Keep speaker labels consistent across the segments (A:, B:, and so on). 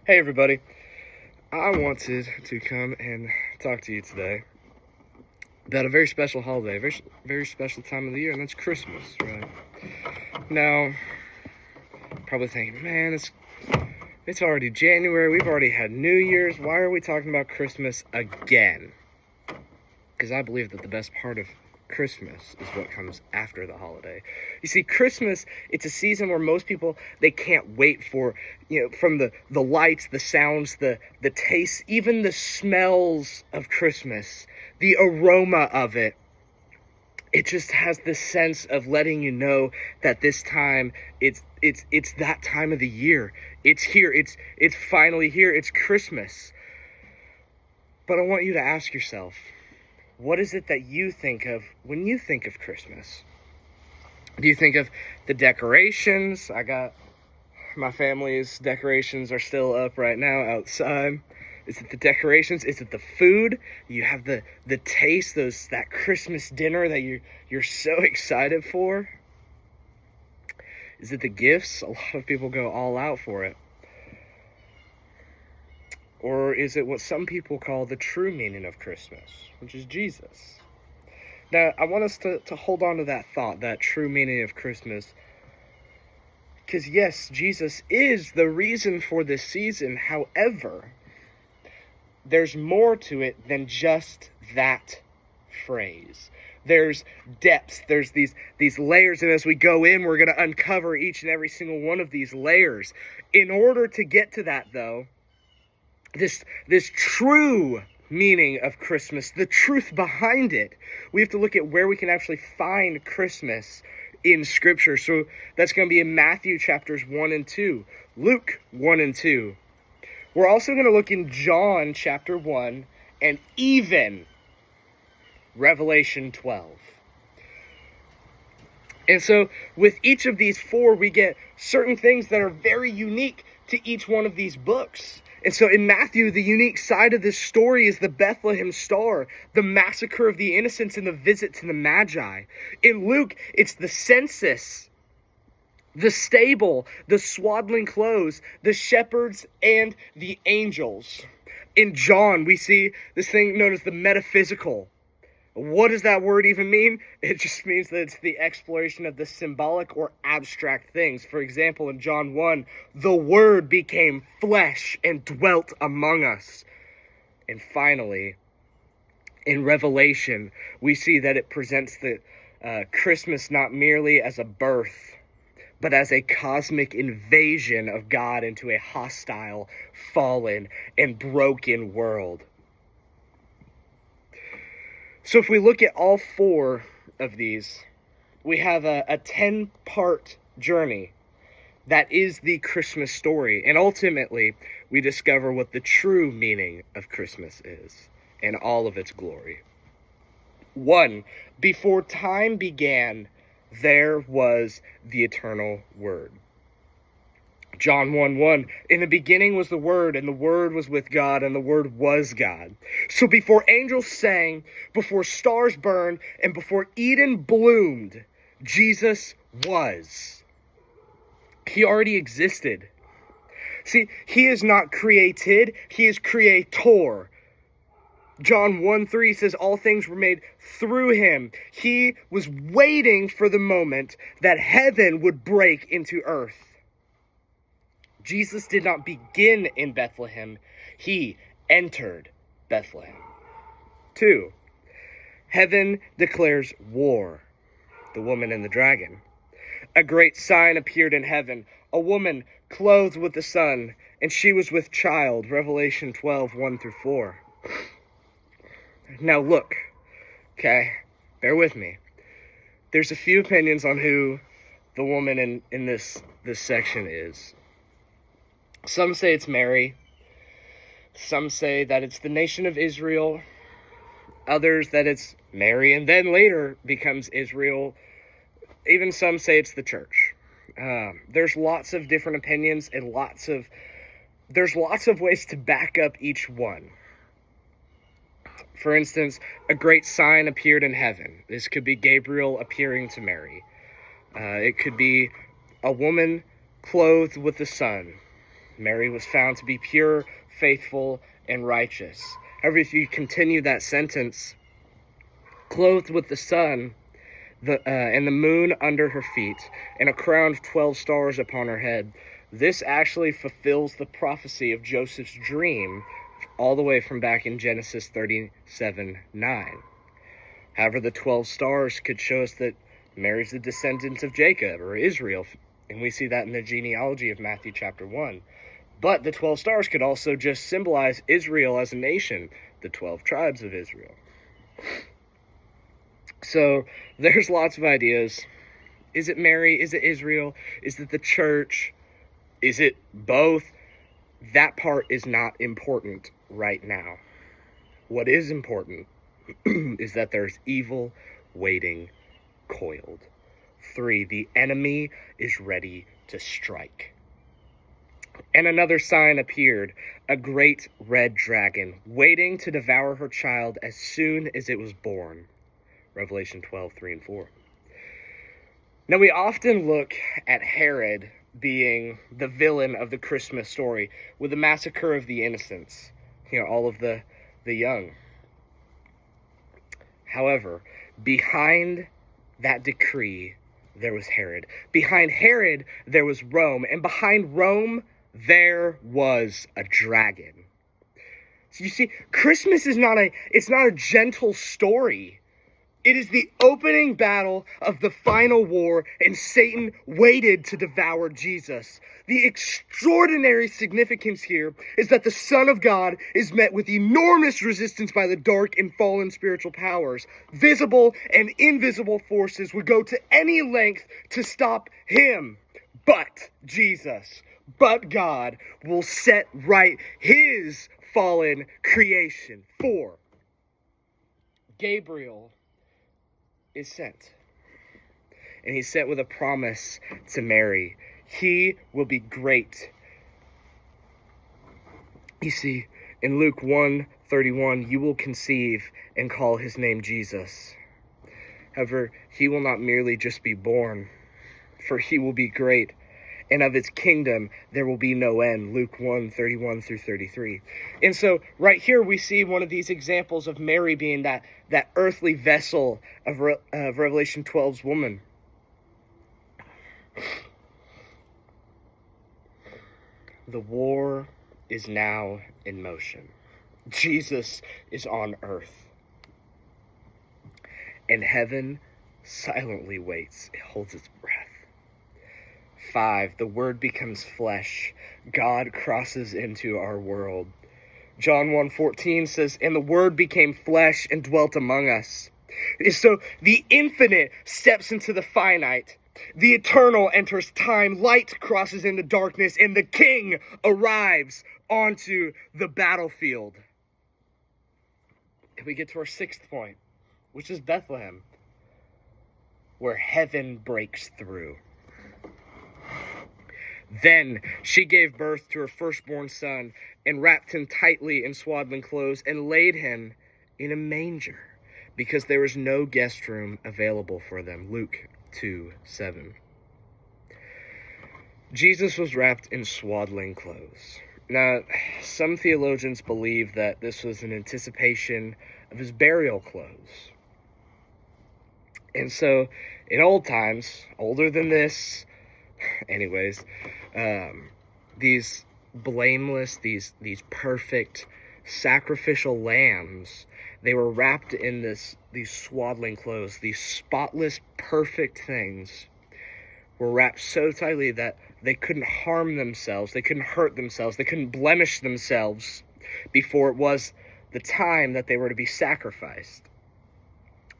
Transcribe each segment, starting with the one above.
A: Hey everybody, I wanted to come and talk to you today about a very special holiday, very special time of the year, and that's Christmas, right? Now, probably thinking, man, it's already January, we've already had New Year's, why are we talking about Christmas again? Because I believe that the best part of Christmas is what comes after the holiday. You see, Christmas, it's a season where most people, they can't wait for, from the lights, the sounds, the tastes, even the smells of Christmas, the aroma of it. It just has this sense of letting you know that this time, it's that time of the year. It's here, it's finally here, it's Christmas. But I want you to ask yourself, what is it that you think of when you think of Christmas? Do you think of the decorations? My family's decorations are still up right now outside. Is it the decorations? Is it the food? You have the taste, that Christmas dinner that you're so excited for? Is it the gifts? A lot of people go all out for it. Or is it what some people call the true meaning of Christmas, which is Jesus? Now, I want us to hold on to that thought, that true meaning of Christmas. Because yes, Jesus is the reason for this season. However, there's more to it than just that phrase. There's depths, there's these layers, and as we go in, we're going to uncover each and every single one of these layers. In order to get to that, though, this true meaning of Christmas, the truth behind it, we have to look at where we can actually find Christmas in Scripture. So that's going to be in Matthew chapters 1 and 2, Luke 1 and 2. We're also going to look in John chapter 1 and even Revelation 12. And so with each of these four, we get certain things that are very unique to each one of these books. And so in Matthew, the unique side of this story is the Bethlehem star, the massacre of the innocents, and the visit to the Magi. In Luke, it's the census, the stable, the swaddling clothes, the shepherds, and the angels. In John, we see this thing known as the metaphysical. What does that word even mean? It just means that it's the exploration of the symbolic or abstract things. For example, in John 1, the Word became flesh and dwelt among us. And finally, in Revelation, we see that it presents the Christmas not merely as a birth, but as a cosmic invasion of God into a hostile, fallen, and broken world. So if we look at all four of these, we have a 10-part journey that is the Christmas story. And ultimately, we discover what the true meaning of Christmas is and all of its glory. 1, before time began, there was the eternal Word. John 1:1, in the beginning was the Word, and the Word was with God, and the Word was God. So before angels sang, before stars burned, and before Eden bloomed, Jesus was. He already existed. See, he is not created, he is creator. John 1:3 says all things were made through him. He was waiting for the moment that heaven would break into earth. Jesus did not begin in Bethlehem. He entered Bethlehem. 2, heaven declares war. The woman and the dragon. A great sign appeared in heaven. A woman clothed with the sun, and she was with child. Revelation 12:1-4. Now look, okay, bear with me. There's a few opinions on who the woman in this section is. Some say it's Mary. Some say that it's the nation of Israel. Others that it's Mary and then later becomes Israel. Even some say it's the church. There's lots of different opinions and there's lots of ways to back up each one. For instance, a great sign appeared in heaven. This could be Gabriel appearing to Mary. It could be a woman clothed with the sun. Mary was found to be pure, faithful, and righteous. However, if you continue that sentence, clothed with the sun and the moon under her feet, and a crown of 12 stars upon her head, this actually fulfills the prophecy of Joseph's dream all the way from back in Genesis 37:9. However, the 12 stars could show us that Mary's the descendant of Jacob or Israel, and we see that in the genealogy of Matthew chapter 1. But the 12 stars could also just symbolize Israel as a nation, the 12 tribes of Israel. So there's lots of ideas. Is it Mary? Is it Israel? Is it the church? Is it both? That part is not important right now. What is important is that there's evil waiting coiled. 3, the enemy is ready to strike. And another sign appeared, a great red dragon, waiting to devour her child as soon as it was born. Revelation 12:3-4. Now, we often look at Herod being the villain of the Christmas story with the massacre of the innocents, all of the young. However, behind that decree, there was Herod. Behind Herod, there was Rome. And behind Rome, there was a dragon. So you see, Christmas is not a gentle story. It is the opening battle of the final war, and Satan waited to devour Jesus. The extraordinary significance here is that the Son of God is met with enormous resistance by the dark and fallen spiritual powers. Visible and invisible forces would go to any length to stop him. But Jesus, but God, will set right his fallen creation. 4, Gabriel is sent. And he's sent with a promise to Mary. He will be great. You see, in Luke 1:31, you will conceive and call his name Jesus. However, he will not merely just be born, for he will be great, and of its kingdom there will be no end. Luke 1:31-33. And so right here we see one of these examples of Mary being that earthly vessel of Revelation 12's woman. The war is now in motion. Jesus is on earth. And heaven silently waits. It holds its breath. 5, the Word becomes flesh. God crosses into our world. John 1:14 says, and the Word became flesh and dwelt among us. So the infinite steps into the finite. The eternal enters time. Light crosses into darkness, and the King arrives onto the battlefield. And we get to our 6th point, which is Bethlehem, where heaven breaks through. Then she gave birth to her firstborn son, and wrapped him tightly in swaddling clothes, and laid him in a manger, because there was no guest room available for them. Luke 2:7. Jesus was wrapped in swaddling clothes. Now, some theologians believe that this was an anticipation of his burial clothes. And so, in old times, older than this, anyways, these blameless, these perfect sacrificial lambs, they were wrapped in these swaddling clothes. These spotless, perfect things were wrapped so tightly that they couldn't harm themselves, they couldn't hurt themselves, they couldn't blemish themselves before it was the time that they were to be sacrificed.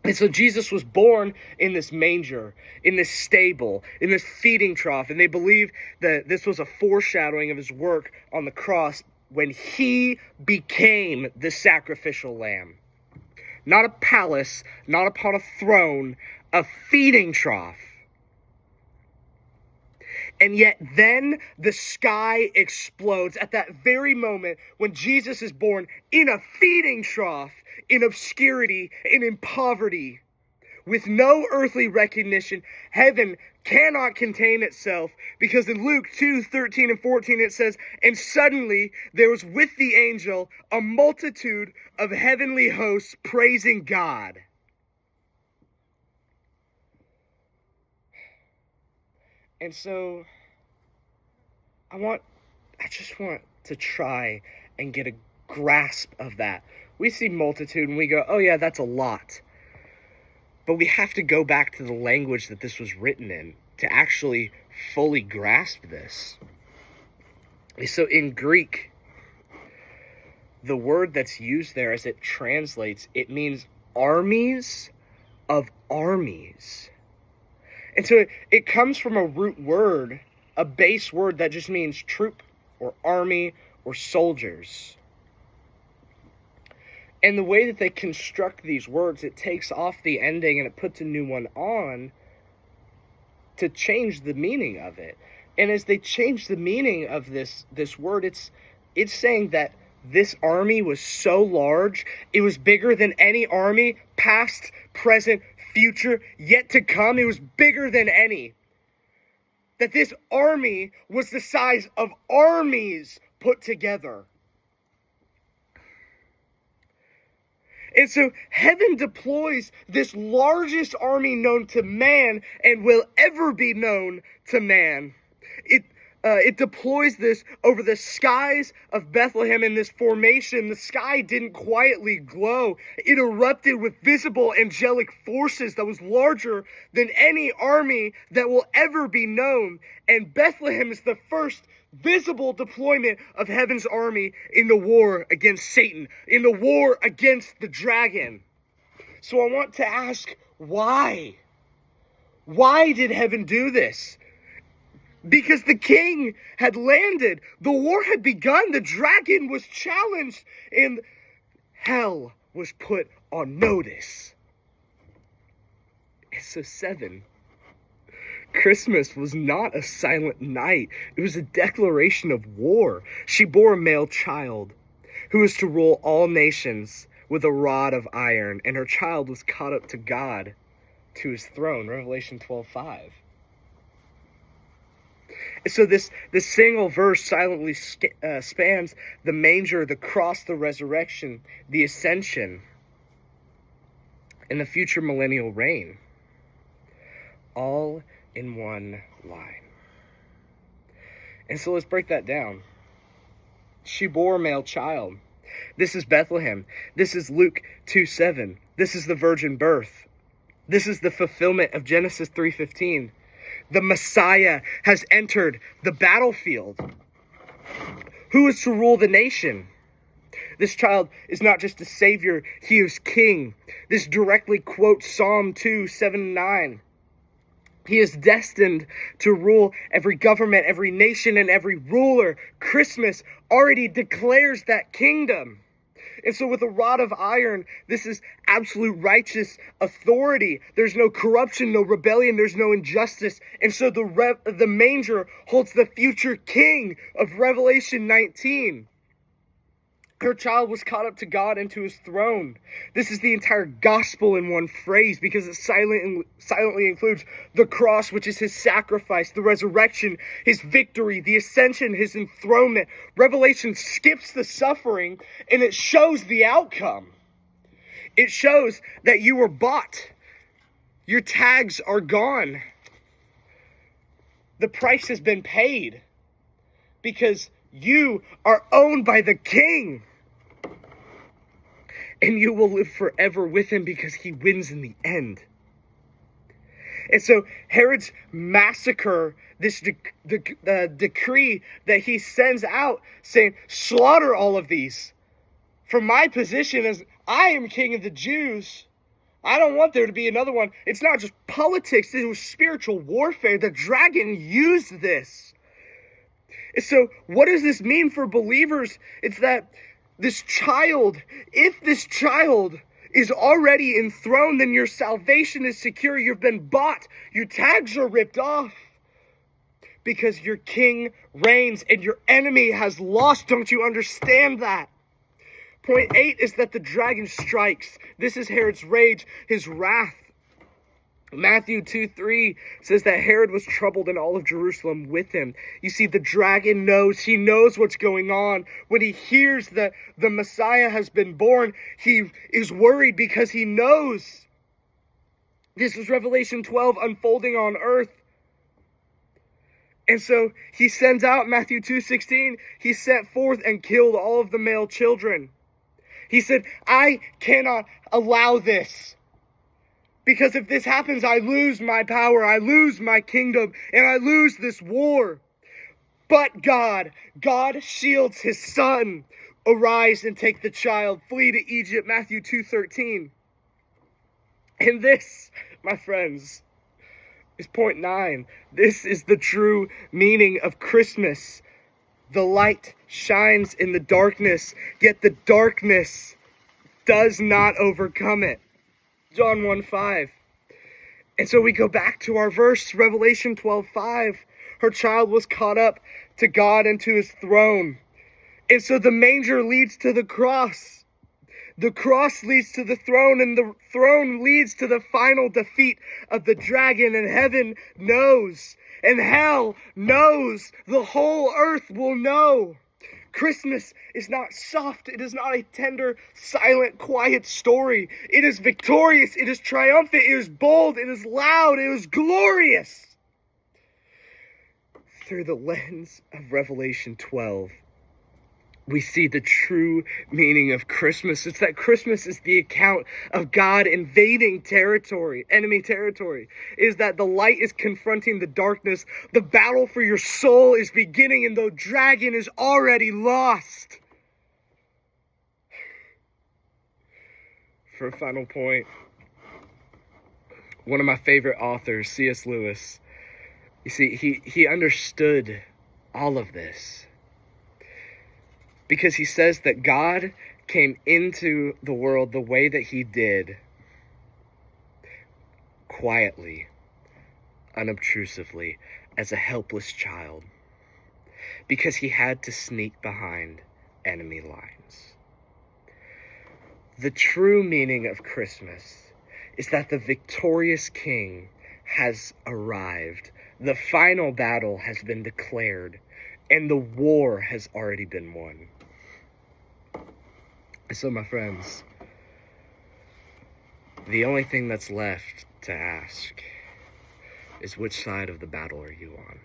A: And so Jesus was born in this manger, in this stable, in this feeding trough. And they believe that this was a foreshadowing of his work on the cross when he became the sacrificial lamb. Not a palace, not upon a throne, a feeding trough. And yet then the sky explodes at that very moment when Jesus is born in a feeding trough, in obscurity and in poverty. with no earthly recognition. Heaven cannot contain itself, because in Luke 2:13 and 14 it says, "And suddenly there was with the angel a multitude of heavenly hosts praising God." And so I just want to try and get a grasp of that. We see multitude and we go, oh yeah, that's a lot. But we have to go back to the language that this was written in to actually fully grasp this. So in Greek, the word that's used there as it translates, it means armies of armies. And so it comes from a root word, a base word that just means troop or army or soldiers. And the way that they construct these words, it takes off the ending and it puts a new one on to change the meaning of it. And as they change the meaning of this word, it's saying that this army was so large, it was bigger than any army, past, present, future, yet to come. It was bigger than any. That this army was the size of armies put together. And so heaven deploys this largest army known to man and will ever be known to man. It deploys this over the skies of Bethlehem in this formation. The sky didn't quietly glow. It erupted with visible angelic forces that was larger than any army that will ever be known. And Bethlehem is the first visible deployment of heaven's army in the war against Satan, in the war against the dragon. So I want to ask, why? Why did heaven do this? Because the king had landed, the war had begun, the dragon was challenged, and hell was put on notice. And so 7. Christmas was not a silent night. It was a declaration of war. She bore a male child who was to rule all nations with a rod of iron, and her child was caught up to God, to his throne. Revelation 12:5. So this single verse silently spans the manger, the cross, the resurrection, the ascension, and the future millennial reign, all in one line. And so let's break that down. She bore a male child. This is Bethlehem. This is Luke 2:7. This is the virgin birth. This is the fulfillment of Genesis 3:15. The Messiah has entered the battlefield. Who is to rule the nation? This child is not just a savior, he is king. This directly quotes Psalm 2:7-9. He is destined to rule every government, every nation, and every ruler. Christmas already declares that kingdom. And so with a rod of iron, this is absolute righteous authority. There's no corruption, no rebellion, there's no injustice. And so the manger holds the future king of Revelation 19. Her child was caught up to God and to his throne. This is the entire gospel in one phrase, because it silently includes the cross, which is his sacrifice, the resurrection, his victory, the ascension, his enthronement. Revelation skips the suffering and it shows the outcome. It shows that you were bought. Your tags are gone. The price has been paid because you are owned by the King. And you will live forever with him because he wins in the end. And so Herod's massacre, this decree that he sends out saying, slaughter all of these. From my position as I am king of the Jews, I don't want there to be another one. It's not just politics, it was spiritual warfare. The dragon used this. So what does this mean for believers? It's that this child, if this child is already enthroned, then your salvation is secure. You've been bought. Your tags are ripped off because your king reigns and your enemy has lost. Don't you understand that? Point 8 is that the dragon strikes. This is Herod's rage, his wrath. Matthew 2:3 says that Herod was troubled and all of Jerusalem with him. You see, the dragon knows, he knows what's going on. When he hears that the Messiah has been born, he is worried because he knows. This is Revelation 12 unfolding on earth. And so he sends out, Matthew 2:16, he sent forth and killed all of the male children. He said, I cannot allow this. Because if this happens, I lose my power, I lose my kingdom, and I lose this war. But God shields his son. Arise and take the child, flee to Egypt, Matthew 2:13. And this, my friends, is point 9. This is the true meaning of Christmas. The light shines in the darkness, yet the darkness does not overcome it. John 1:5. And so we go back to our verse, Revelation 12:5. Her child was caught up to God and to his throne. And so the manger leads to the cross. The cross leads to the throne, and the throne leads to the final defeat of the dragon. And heaven knows, and hell knows, the whole earth will know. Christmas is not soft. It is not a tender, silent, quiet story. It is victorious. It is triumphant. It is bold. It is loud. It is glorious. Through the lens of Revelation 12, we see the true meaning of Christmas. It's that Christmas is the account of God invading territory, enemy territory. It is that the light is confronting the darkness. The battle for your soul is beginning, and the dragon is already lost. For a final point, one of my favorite authors, C.S. Lewis, you see, he understood all of this. Because he says that God came into the world the way that he did, quietly, unobtrusively, as a helpless child, because he had to sneak behind enemy lines. The true meaning of Christmas is that the victorious King has arrived. The final battle has been declared, and the war has already been won. So, my friends, the only thing that's left to ask is, which side of the battle are you on?